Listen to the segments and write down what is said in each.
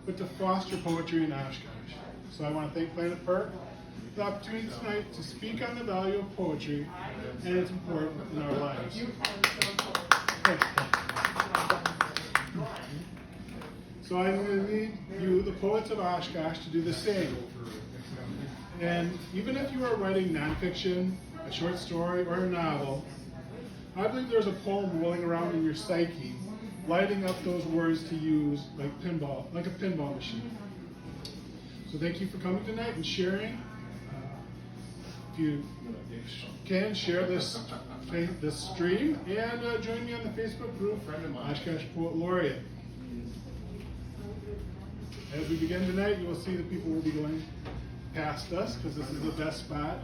but to foster poetry in Oshkosh. So I want to thank Planet Perk for the opportunity tonight to speak on the value of poetry and its importance in our lives. So I'm going to need you, the poets of Oshkosh, to do the same. And even if you are writing nonfiction, a short story, or a novel, I believe there's a poem rolling around in your psyche, lighting up those words to use like a pinball machine. So thank you for coming tonight and sharing. If you can, share this stream and join me on the Facebook group, Oshkosh Poet Laureate. As we begin tonight, you will see that people will be going past us because this is the best spot.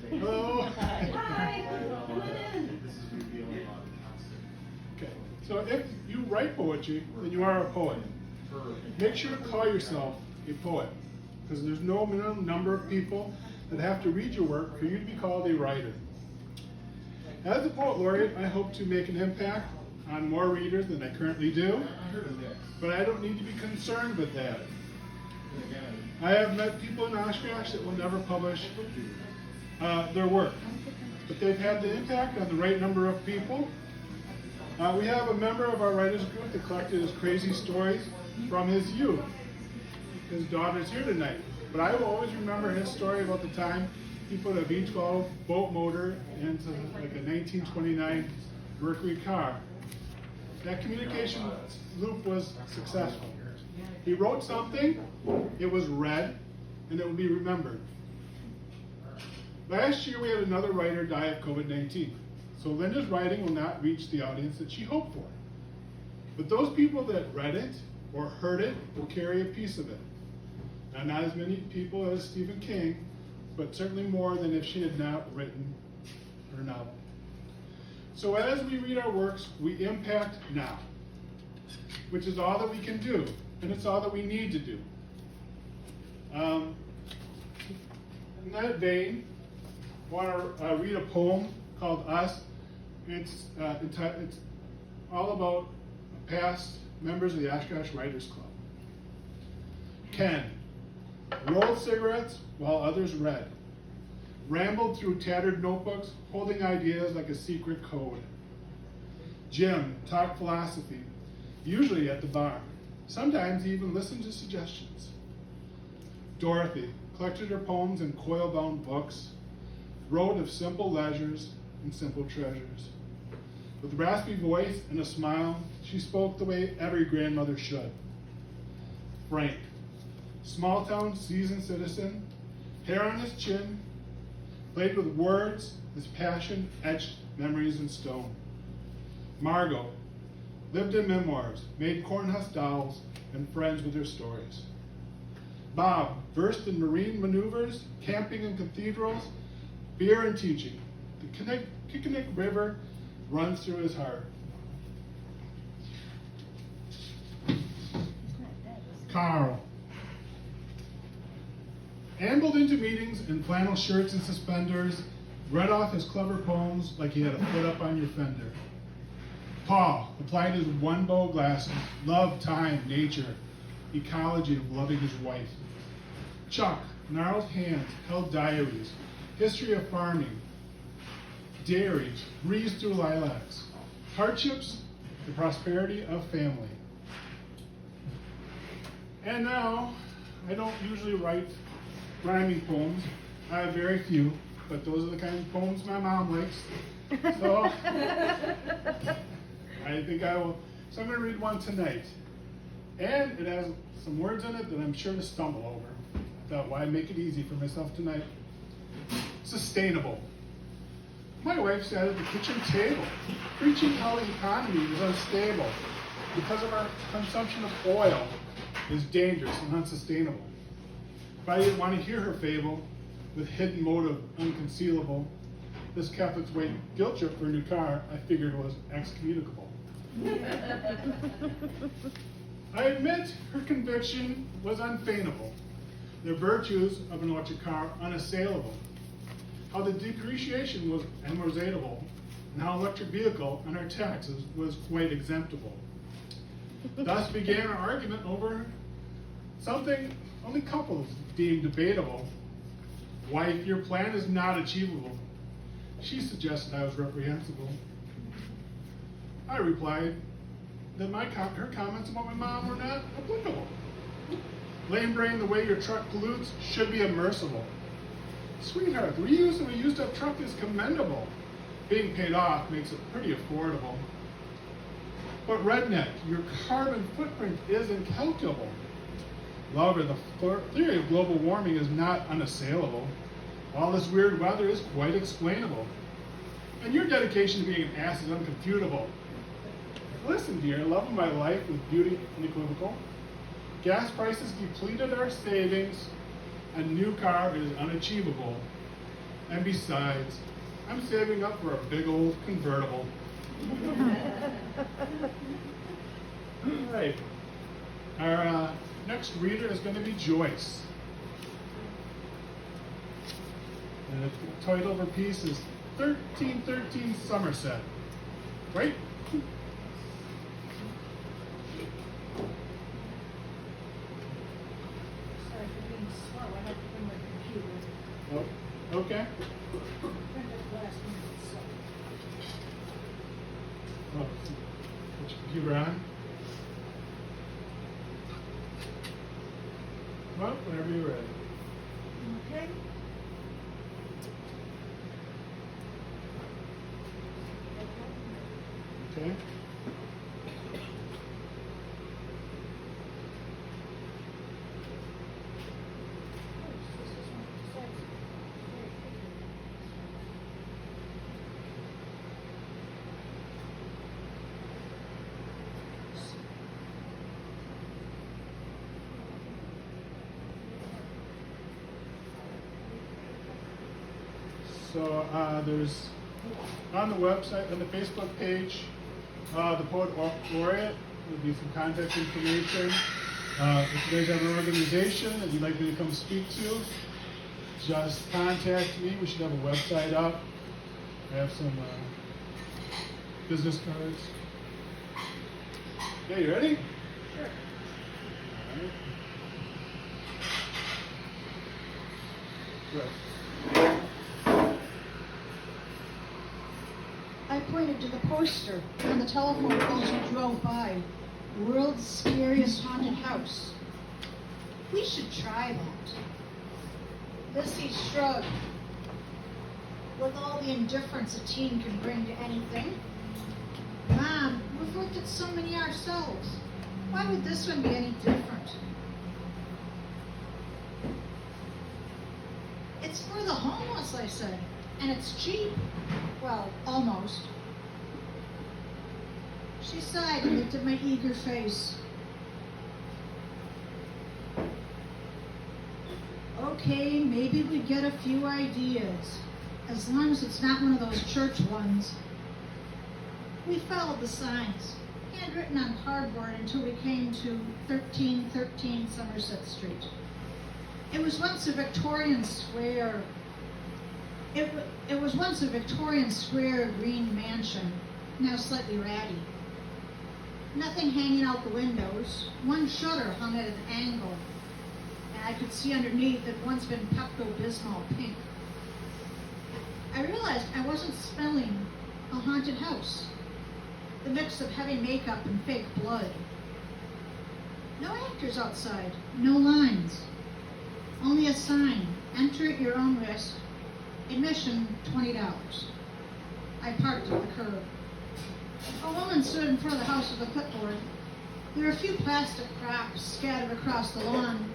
Hello. Hi. Okay. So if you write poetry, then you are a poet. Make sure to call yourself a poet, because there's no minimum number of people that have to read your work for you to be called a writer. As a Poet Laureate, I hope to make an impact on more readers than I currently do, but I don't need to be concerned with that. I have met people in Oshkosh that will never publish their work, but they've had the impact on the right number of people. We have a member of our writers group that collected his crazy stories from his youth. His daughter's here tonight, but I will always remember his story about the time he put a V12 boat motor into like a 1929 Mercury car. That communication loop was successful. He wrote something, it was read, and it will be remembered. Last year we had another writer die of COVID-19, so Linda's writing will not reach the audience that she hoped for. But those people that read it or heard it will carry a piece of it. Now, not as many people as Stephen King, but certainly more than if she had not written her novel. So as we read our works, we impact now, which is all that we can do, and it's all that we need to do. In that vein, I want to read a poem called Us. It's all about past members of the Oshkosh Writers Club. Ken rolled cigarettes while others read, rambled through tattered notebooks, holding ideas like a secret code. Jim talked philosophy, usually at the bar. Sometimes he even listened to suggestions. Dorothy collected her poems in coil-bound books, wrote of simple leisures and simple treasures. With raspy voice and a smile, she spoke the way every grandmother should. Frank, small-town seasoned citizen, hair on his chin, played with words, his passion etched memories in stone. Margot lived in memoirs, made cornhusk dolls, and friends with her stories. Bob versed in marine maneuvers, camping in cathedrals, beer and teaching. The Kickanek River runs through his heart. Carl ambled into meetings in flannel shirts and suspenders, read off his clever poems like he had a foot up on your fender. Paul applied his one-bow glasses, loved time, nature, ecology of loving his wife. Chuck, gnarled hands, held diaries, history of farming, dairies, breezed through lilacs, hardships, the prosperity of family. And now, I don't usually write rhyming poems. I have very few, but those are the kind of poems my mom likes. So, I think I will. So I'm going to read one tonight. And it has some words in it that I'm sure to stumble over. I thought, why make it easy for myself tonight? Sustainable. My wife sat at the kitchen table, preaching how the economy is unstable because of our consumption of oil is dangerous and unsustainable. If I didn't want to hear her fable, with hidden motive unconcealable, this Catholic's weight guilt trip for a new car, I figured was excommunicable. I admit her conviction was unfeignable. The virtues of an electric car unassailable. How the depreciation was amortizable, and how electric vehicle on our taxes was quite exemptable. Thus began our argument over Something only couples deem debatable. Wife, your plan is not achievable. She suggested I was reprehensible. I replied that her comments about my mom were not applicable. Lame brain, the way your truck pollutes should be unmerciful. Sweetheart, the reuse of a used up truck is commendable. Being paid off makes it pretty affordable. But redneck, your carbon footprint is incalculable. Lover, the theory of global warming is not unassailable. All this weird weather is quite explainable. And your dedication to being an ass is uncomputable. Listen, dear, love of my life with beauty unequivocal. Gas prices depleted our savings. A new car is unachievable. And besides, I'm saving up for a big old convertible. All right. Our next reader is going to be Joyce. And the title of her piece is 1313 Somerset. Right? Sorry for being slow. I had to bring my computer. Oh, okay. Printed last minute, so. Oh, put your computer on. Well, whenever you're ready. Okay. Okay. So there's on the website, on the Facebook page, the Poet Laureate, there'll be some contact information. If you guys have an organization that you'd like me to come speak to, just contact me. We should have a website up. I have some business cards. Okay, you ready? Sure. All right. Good. I pointed to the poster on the telephone pole as we drove by. World's scariest haunted house. We should try that. Lissy shrugged. With all the indifference a teen can bring to anything. Mom, we've looked at so many ourselves. Why would this one be any different? It's for the homeless, I said. And it's cheap. Well, almost. She sighed and looked at my eager face. Okay, maybe we get a few ideas, as long as it's not one of those church ones. We followed the signs, handwritten on cardboard, until we came to 1313 Somerset Street. It was once a Victorian square. It was once a Victorian square green mansion, now slightly ratty. Nothing hanging out the windows. One shutter hung at an angle, and I could see underneath it had once been Pepto-Bismol pink. I realized I wasn't smelling a haunted house. The mix of heavy makeup and fake blood. No actors outside, no lines. Only a sign, enter at your own risk. Admission, $20. I parked at the curb. A woman stood in front of the house with a clipboard. There were a few plastic props scattered across the lawn.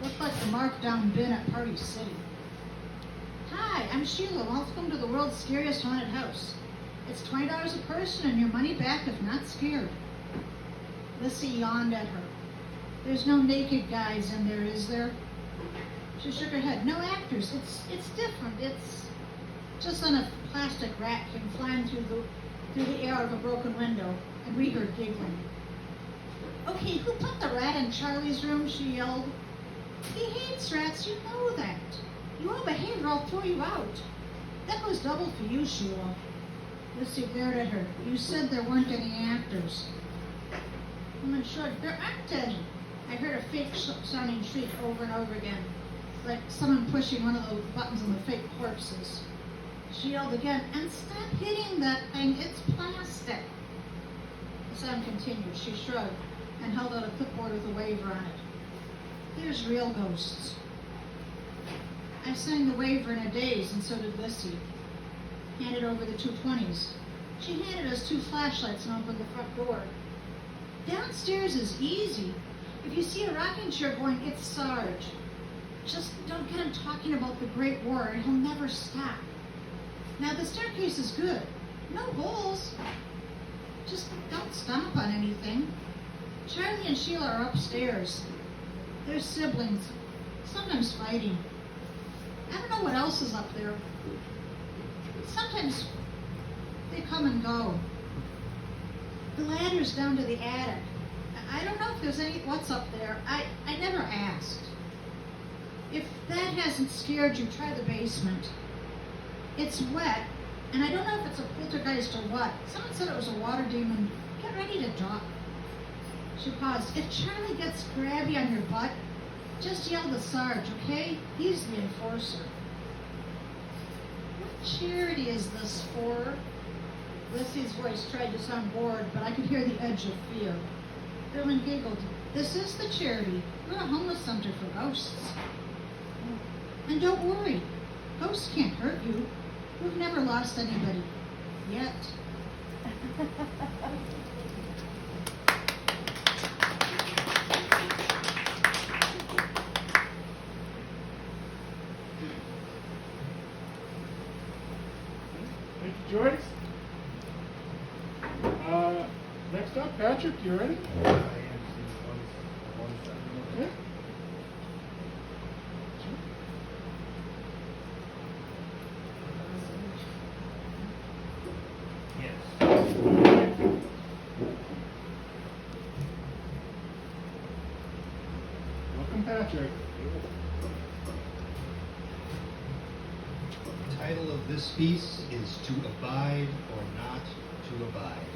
Looked like the markdown bin at Party City. Hi, I'm Sheila. Welcome to the world's scariest haunted house. It's $20 a person and your money back if not scared. Lissy yawned at her. There's no naked guys in there, is there? She shook her head. No actors. It's different. It's just on a plastic rat came flying through the air of a broken window, and we heard giggling. Okay, who put the rat in Charlie's room? She yelled. He hates rats. You know that. You won't behave or I'll throw you out. That goes double for you, Sheila. Lissy glared at her. You said there weren't any actors. The woman shrugged. There aren't any. I heard a fake sounding shriek over and over again, like someone pushing one of those buttons on the fake corpses. She yelled again, "And stop hitting that thing, it's plastic." The sound continued. She shrugged and held out a clipboard with a waiver on it. "Here's real ghosts." I sang the waiver in a daze, and so did Lissy. Handed over the 220s. She handed us 2 flashlights and opened the front door. "Downstairs is easy. If you see a rocking chair going, it's Sarge. Just don't get him talking about the Great War, and he'll never stop. Now the staircase is good. No holes. Just don't stomp on anything. Charlie and Sheila are upstairs. They're siblings, sometimes fighting. I don't know what else is up there. Sometimes they come and go. The ladder's down to the attic. I don't know if there's what's up there. I never asked. If that hasn't scared you, try the basement. It's wet, and I don't know if it's a poltergeist or what. Someone said it was a water demon. Get ready to drop." She paused. "If Charlie gets grabby on your butt, just yell to Sarge, okay? He's the enforcer." "What charity is this for?" Lissy's voice tried to sound bored, but I could hear the edge of fear. Dylan giggled. "This is the charity. We're a homeless center for ghosts. And don't worry, ghosts can't hurt you. We've never lost anybody. Yet." Thank you, Joyce. Next up, Patrick, you ready? Okay. Welcome, Patrick. The title of this piece is To Abide or Not to Abide.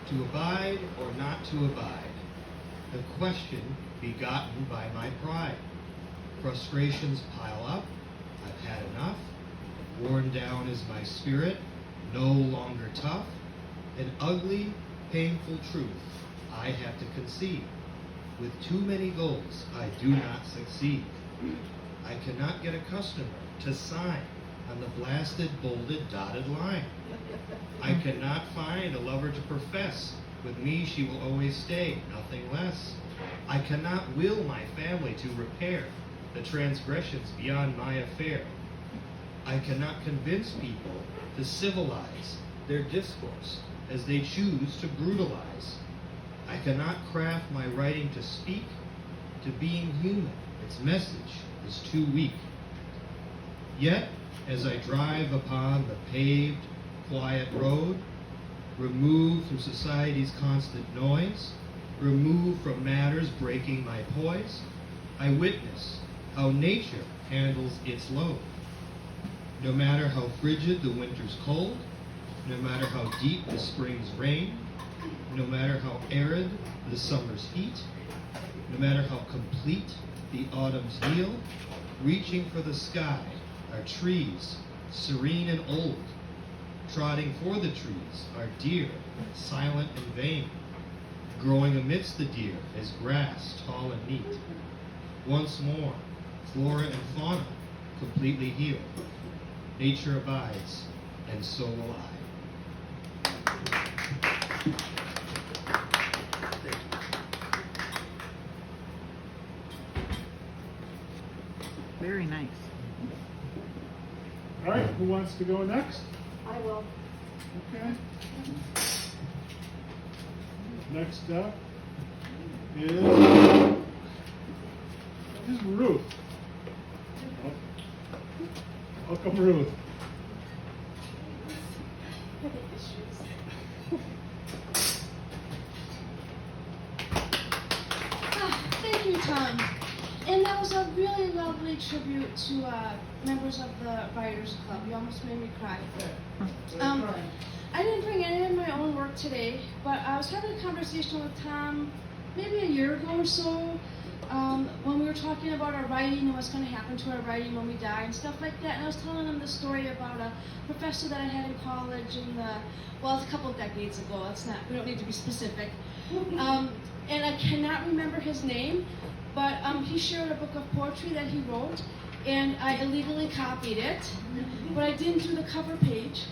To abide or not to abide, the question begotten by my pride. Frustrations pile up, I've had enough, worn down is my spirit, no longer tough, an ugly, painful truth I have to concede. With too many goals, I do not succeed. I cannot get a customer to sign on the blasted, bolded, dotted line. I cannot find a lover to profess. With me she will always stay, nothing less. I cannot will my family to repair the transgressions beyond my affair. I cannot convince people to civilize their discourse as they choose to brutalize. I cannot craft my writing to speak to being human. Its message is too weak. Yet, as I drive upon the paved, quiet road, removed from society's constant noise, removed from matters breaking my poise, I witness how nature handles its load. No matter how frigid the winter's cold, no matter how deep the spring's rain, no matter how arid the summer's heat, no matter how complete the autumn's yield, reaching for the sky are trees, serene and old. Trotting for the trees are deer, silent and vain. Growing amidst the deer is grass, tall and neat. Once more, flora and fauna completely healed. Nature abides, and so will I. Very nice. All right, who wants to go next? I will. Okay. Next up is Ruth. Welcome, Ruth. Thank you, Tom. And that was a really lovely tribute to members of the Writers Club. You almost made me cry. I didn't bring any of my own work today, but I was having a conversation with Tom maybe a year ago or so, when we were talking about our writing and what's going to happen to our writing when we die and stuff like that. And I was telling them the story about a professor that I had in college in the, well, it's a couple of decades ago. We don't need to be specific. And I cannot remember his name, but he shared a book of poetry that he wrote, and I illegally copied it, but I didn't do the cover page.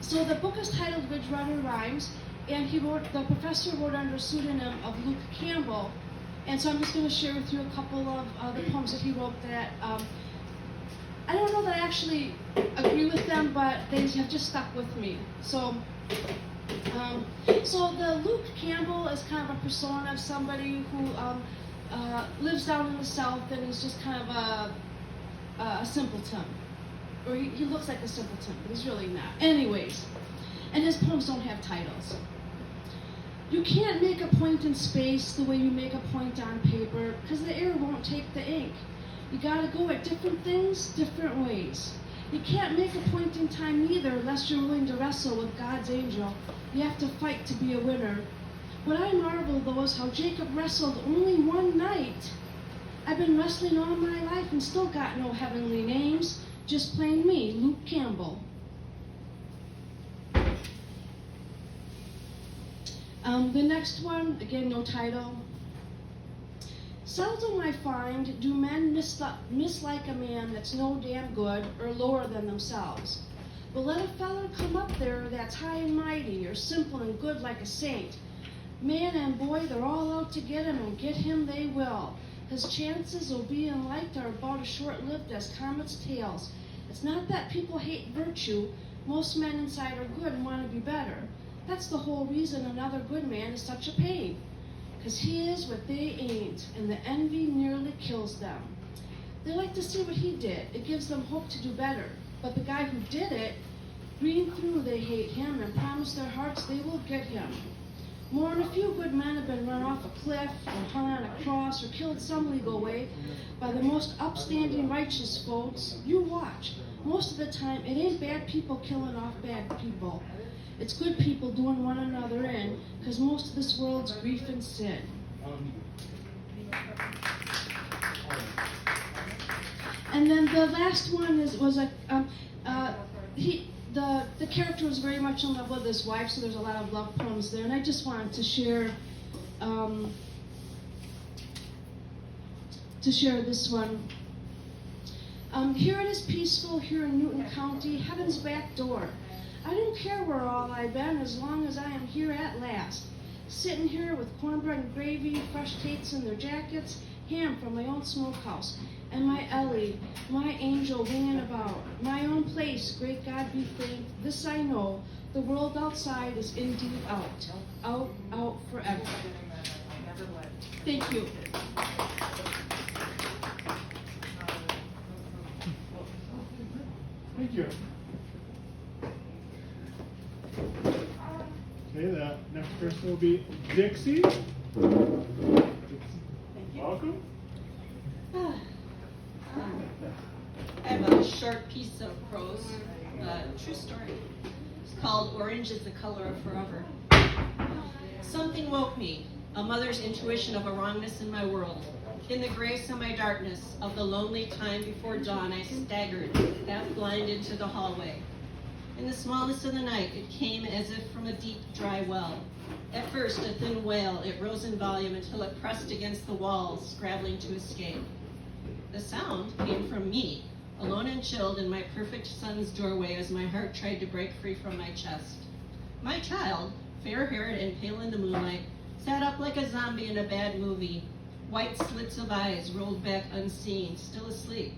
So the book is titled Ridge Runner Rhymes, and the professor wrote under a pseudonym of Luke Campbell. And so I'm just going to share with you a couple of the poems that he wrote that I don't know that I actually agree with them, but they have just stuck with me. So the Luke Campbell is kind of a persona of somebody who lives down in the South and is just kind of a simpleton. Or he looks like a simpleton, but he's really not. Anyways, and his poems don't have titles. You can't make a point in space the way you make a point on paper, because the air won't take the ink. You gotta go at different things, different ways. You can't make a point in time either unless you're willing to wrestle with God's angel. You have to fight to be a winner. What I marvel, though, is how Jacob wrestled only one night. I've been wrestling all my life and still got no heavenly names. Just plain me, Luke Campbell. The next one, again, no title. Seldom I find do men mislike a man that's no damn good or lower than themselves. But let a feller come up there that's high and mighty or simple and good like a saint. Man and boy, they're all out to get him, and get him they will. His chances of being liked are about as short-lived as comets' tails. It's not that people hate virtue. Most men inside are good and want to be better. That's the whole reason another good man is such a pain. 'Cause he is what they ain't, and the envy nearly kills them. They like to see what he did. It gives them hope to do better. But the guy who did it, green through they hate him and promise their hearts they will get him. More than a few good men have been run off a cliff or hung on a cross or killed some legal way by the most upstanding righteous folks. You watch. Most of the time, it ain't bad people killing off bad people. It's good people doing one another in, because most of this world's grief and sin. And then the last one the character was very much in love with his wife, so there's a lot of love poems there. And I just wanted to share this one. Here it is peaceful, here in Newton County, heaven's back door. I don't care where all I've been as long as I am here at last. Sitting here with cornbread and gravy, fresh cakes in their jackets, ham from my own smokehouse, and my Ellie, my angel winging about. My own place, great God be thanked, this I know, the world outside is indeed out. Out, out forever. Thank you. Thank you. Okay, the next person will be Dixie. Thank you. Welcome. I have a short piece of prose, true story. It's called Orange is the Color of Forever. Something woke me, a mother's intuition of a wrongness in my world. In the gray semi-darkness of the lonely time before dawn, I staggered, half blinded, to the hallway. In the smallness of the night, it came as if from a deep, dry well. At first, a thin wail, it rose in volume until it pressed against the walls, scrabbling to escape. The sound came from me, alone and chilled in my perfect son's doorway as my heart tried to break free from my chest. My child, fair-haired and pale in the moonlight, sat up like a zombie in a bad movie. White slits of eyes rolled back unseen, still asleep.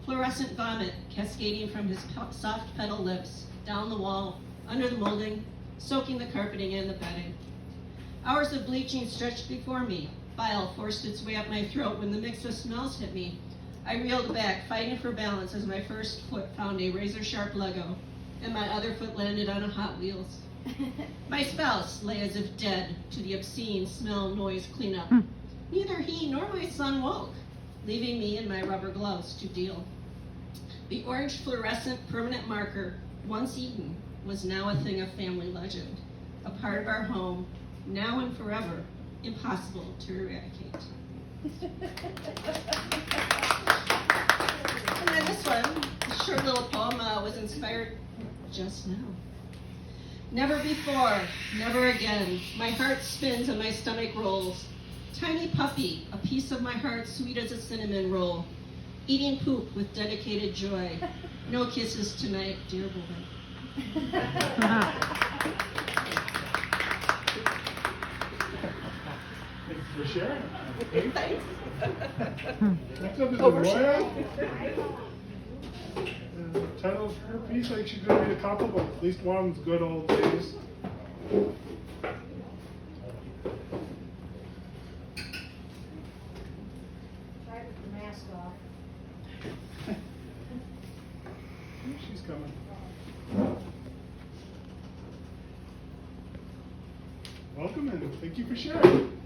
Fluorescent vomit cascading from his soft petal lips, down the wall, under the molding, soaking the carpeting and the bedding. Hours of bleaching stretched before me. Bile forced its way up my throat when the mix of smells hit me. I reeled back, fighting for balance as my first foot found a razor-sharp Lego, and my other foot landed on a Hot Wheels. My spouse lay as if dead to the obscene smell noise cleanup. Neither he nor my son woke, leaving me in my rubber gloves to deal. The orange fluorescent permanent marker, once eaten, was now a thing of family legend, a part of our home, now and forever, impossible to eradicate. And then this one, this short little poem was inspired just now. Never before, never again, my heart spins and my stomach rolls. Tiny puppy, a piece of my heart sweet as a cinnamon roll. Eating poop with dedicated joy. No kisses tonight, dear boy. Thanks for sharing. Thanks. Next up is Mboya. Title of her piece, I think she's going to read a couple, but at least one's Good Old Days. Try with the mask off. She's coming. Welcome and thank you for sharing.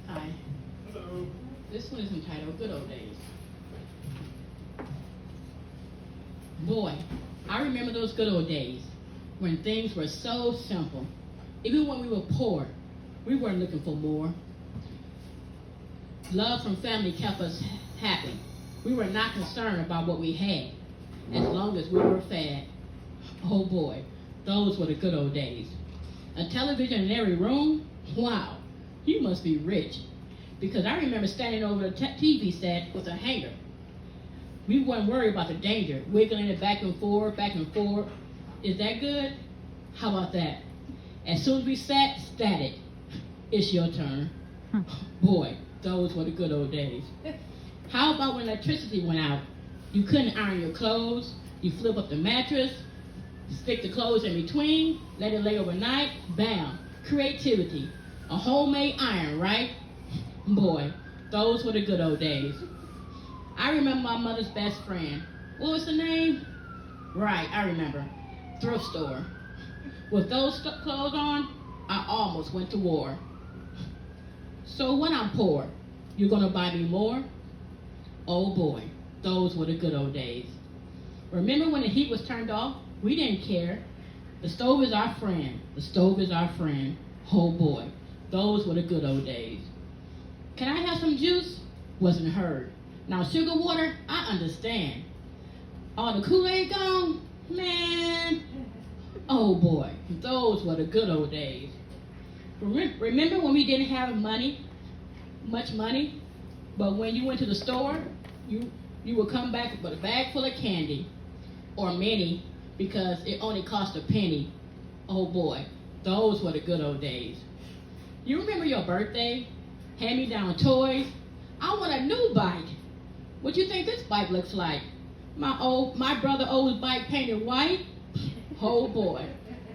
Hi. Hello. This one is entitled Good Old Days. Boy, I remember those good old days when things were so simple. Even when we were poor, we weren't looking for more. Love from family kept us happy. We were not concerned about what we had, as long as we were fed. Oh boy, those were the good old days. A television in every room? Wow, you must be rich. Because I remember standing over the TV set with a hanger. We weren't worried about the danger, wiggling it back and forth, back and forth. Is that good? How about that? As soon as we sat, static. It's your turn. Boy, those were the good old days. How about when electricity went out? You couldn't iron your clothes. You flip up the mattress, stick the clothes in between, let it lay overnight. Bam, creativity. A homemade iron, right? Boy, those were the good old days. I remember my mother's best friend. What was her name? Right, I remember. Thrift store. With those clothes on, I almost went to war. So when I'm poor, you're gonna buy me more? Oh boy, those were the good old days. Remember when the heat was turned off? We didn't care. The stove is our friend. The stove is our friend. Oh boy, those were the good old days. Can I have some juice? Wasn't heard. Now sugar water, I understand. All the Kool-Aid gone? Man. Oh boy, those were the good old days. Remember when we didn't have much money, but when you went to the store, you would come back with a bag full of candy, or many, because it only cost a penny. Oh boy, those were the good old days. You remember your birthday? Hand-me-down toys? I want a new bike. What you think this bike looks like? My brother old bike painted white? Oh boy,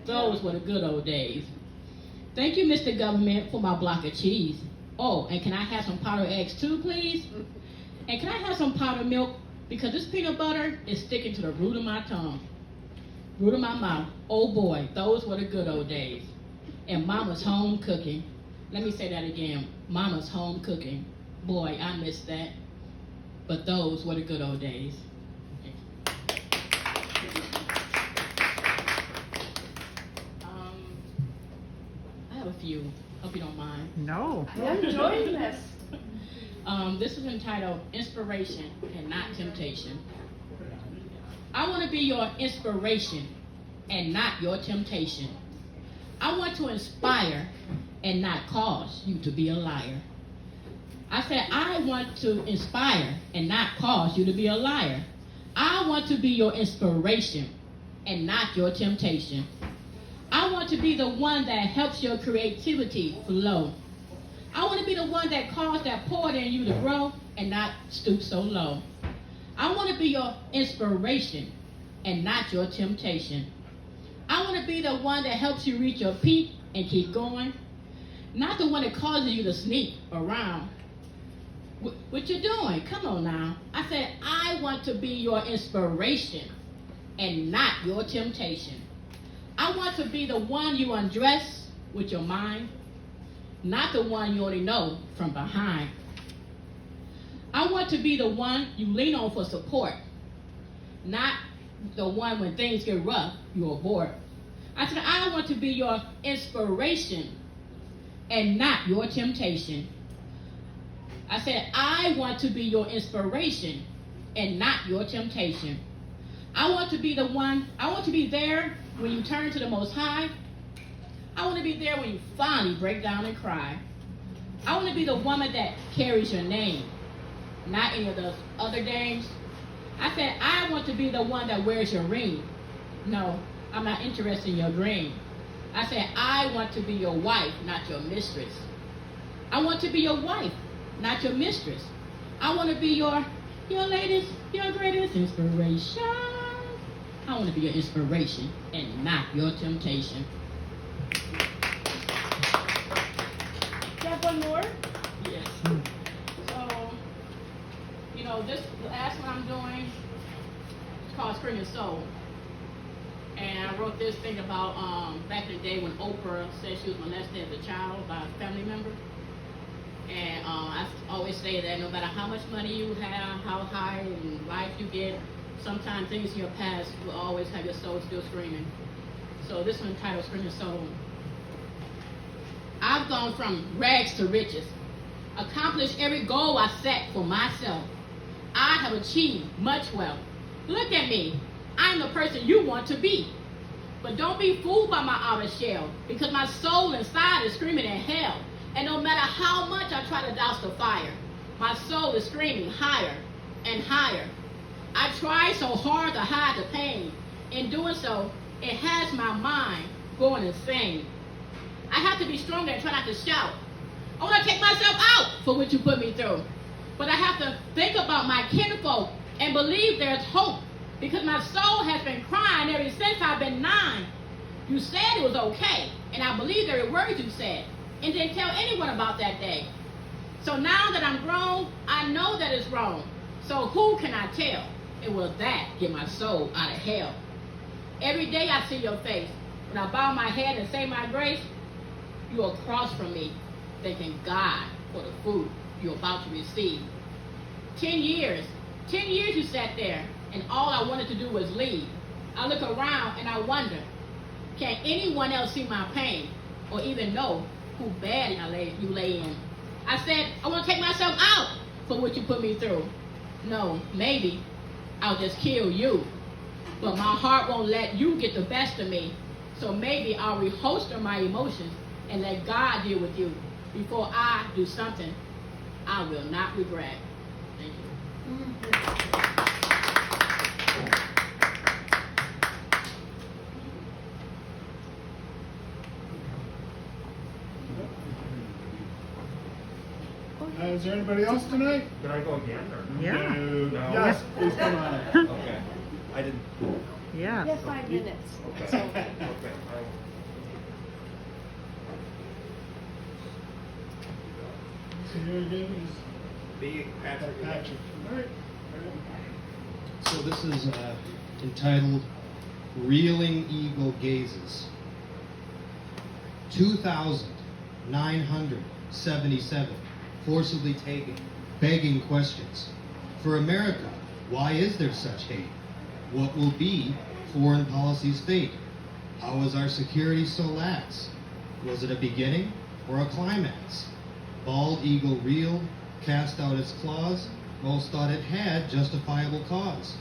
those were the good old days. Thank you, Mr. Government, for my block of cheese. Oh, and can I have some powdered eggs too, please? And can I have some powdered milk? Because this peanut butter is sticking to the root of my tongue, root of my mouth. Oh boy, those were the good old days. And Mama's home cooking. Let me say that again. Mama's home cooking. Boy, I miss that. But those were the good old days. I have a few. Hope you don't mind. No. I'm enjoying this. This is entitled Inspiration and Not Temptation. I want to be your inspiration and not your temptation. I want to inspire and not cause you to be a liar. I said, I want to inspire and not cause you to be a liar. I want to be your inspiration and not your temptation. I want to be the one that helps your creativity flow. I want to be the one that caused that poured in you to grow and not stoop so low. I want to be your inspiration and not your temptation. I want to be the one that helps you reach your peak and keep going, not the one that causes you to sneak around. What you doing? Come on now. I said, I I want to be your inspiration and not your temptation. I want to be the one you undress with your mind, not the one you only know from behind. I want to be the one you lean on for support, not the one when things get rough, you abort. I said, I want to be your inspiration and not your temptation. I said, I want to be your inspiration and not your temptation. I want to be the one, I want to be there when you turn to the Most High. I want to be there when you finally break down and cry. I want to be the woman that carries your name, not any of those other dames. I said, I want to be the one that wears your ring. No, I'm not interested in your dream. I said, I want to be your wife, not your mistress. I want to be your wife, not your mistress. I want to be your latest, your greatest inspiration. I want to be your inspiration and not your temptation. Do you have one more? Yes. So, this last one I'm doing is called Screaming Soul. And I wrote this thing about back in the day when Oprah said she was molested as a child by a family member. And I always say that no matter how much money you have, how high in life you get, sometimes things in your past will always have your soul still screaming. So this one entitled Screaming Soul. I've gone from rags to riches, accomplished every goal I set for myself. I have achieved much wealth. Look at me. I'm the person you want to be. But don't be fooled by my outer shell, because my soul inside is screaming in hell. And no matter how much I try to douse the fire, my soul is screaming higher and higher. I try so hard to hide the pain. In doing so, it has my mind going insane. I have to be stronger and try not to shout. I want to take myself out for what you put me through. But I have to think about my kinfolk and believe there's hope, because my soul has been crying ever since I've been 9. You said it was okay, and I believed every word you said, and didn't tell anyone about that day. So now that I'm grown, I know that it's wrong. So who can I tell? And will that get my soul out of hell? Every day I see your face. When I bow my head and say my grace, you are across from me, thanking God for the food you're about to receive. 10 years you sat there, and all I wanted to do was leave. I look around and I wonder, can anyone else see my pain, or even know who bad you lay in? I said, I want to take myself out for what you put me through. No, maybe I'll just kill you. But my heart won't let you get the best of me. So maybe I'll reholster my emotions and let God deal with you before I do something I will not regret. Thank you. Is there anybody else tonight? Can I go again? Or? Yeah. No. Yes, please come on. Okay. I didn't. Yeah. You have 5 minutes. Okay. Okay. So your name is The Patrick. Patrick. All right. So this is entitled Reeling Eagle Gazes. 2,977 forcibly taken, begging questions. For America, why is there such hate? What will be foreign policy's fate? How is our security so lax? Was it a beginning or a climax? Bald eagle reeled, cast out its claws. Most thought it had justifiable cause.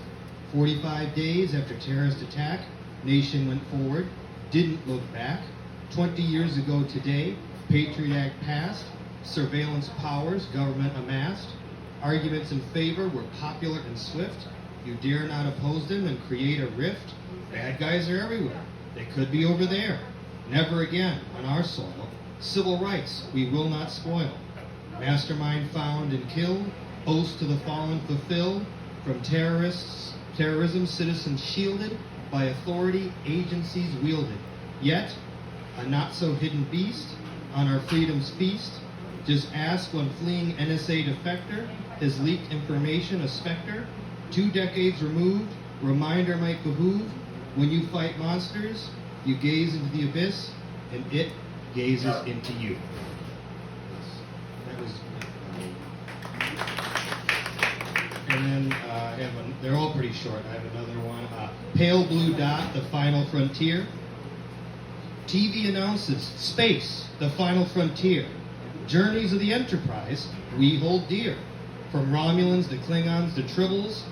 45 days after terrorist attack, nation went forward, didn't look back. 20 years ago today, Patriot Act passed, surveillance powers, government amassed. Arguments in favor were popular and swift. You dare not oppose them and create a rift. Bad guys are everywhere. They could be over there. Never again on our soil. Civil rights we will not spoil. Mastermind found and killed. Oaths to the fallen fulfilled. From terrorism, citizens shielded. By authority, agencies wielded. Yet, a not-so-hidden beast on our freedom's feast. Just ask one fleeing NSA defector, his leaked information a specter. 2 decades removed, reminder might behoove. When you fight monsters, you gaze into the abyss, and it gazes into you. That was. And then they're all pretty short. I have another one. Pale Blue Dot, The Final Frontier. TV announces space, the final frontier. Journeys of the Enterprise, we hold dear. From Romulans to Klingons to Tribbles.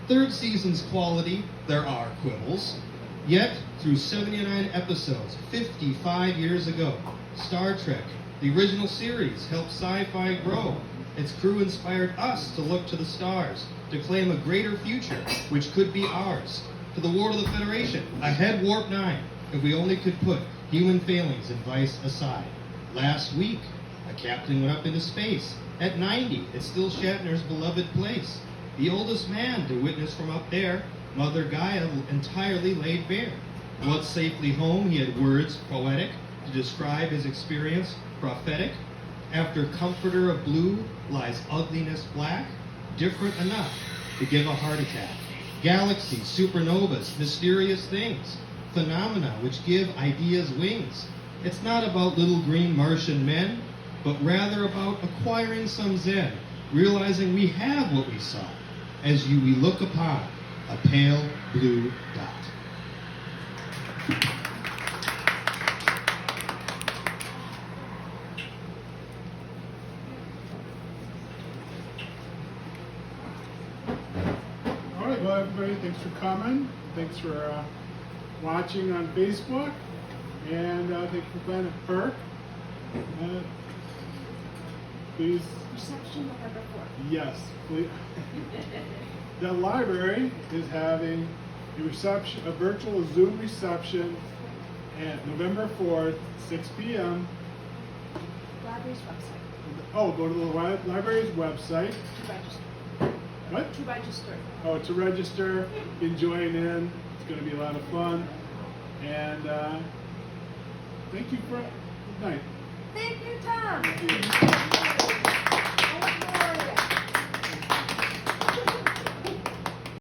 3rd season's quality, there are quibbles. Yet, through 79 episodes, 55 years ago, Star Trek, the original series, helped sci-fi grow. Its crew inspired us to look to the stars, to claim a greater future, which could be ours. To the War of the Federation, ahead Warp 9, if we only could put human failings and vice aside. Last week, a captain went up into space. At 90, it's still Shatner's beloved place. The oldest man to witness from up there, Mother Gaia entirely laid bare. Once safely home, he had words poetic to describe his experience, prophetic. After comforter of blue lies ugliness black, different enough to give a heart attack. Galaxies, supernovas, mysterious things, phenomena which give ideas wings. It's not about little green Martian men, but rather about acquiring some zen, realizing we have what we saw, as we look upon a pale blue dot. All right, well, everybody, thanks for coming. Thanks for watching on Facebook. And thank you for Planet Perk. Please. Reception November 4th. Yes, please. The library is having a reception, a virtual Zoom reception at November 4th, 6 p.m. Library's website. Oh, go to the library's website. To register. What? To register. Oh, to register, join in. It's going to be a lot of fun. And thank you for good night. Thank you, Tom. Thank you.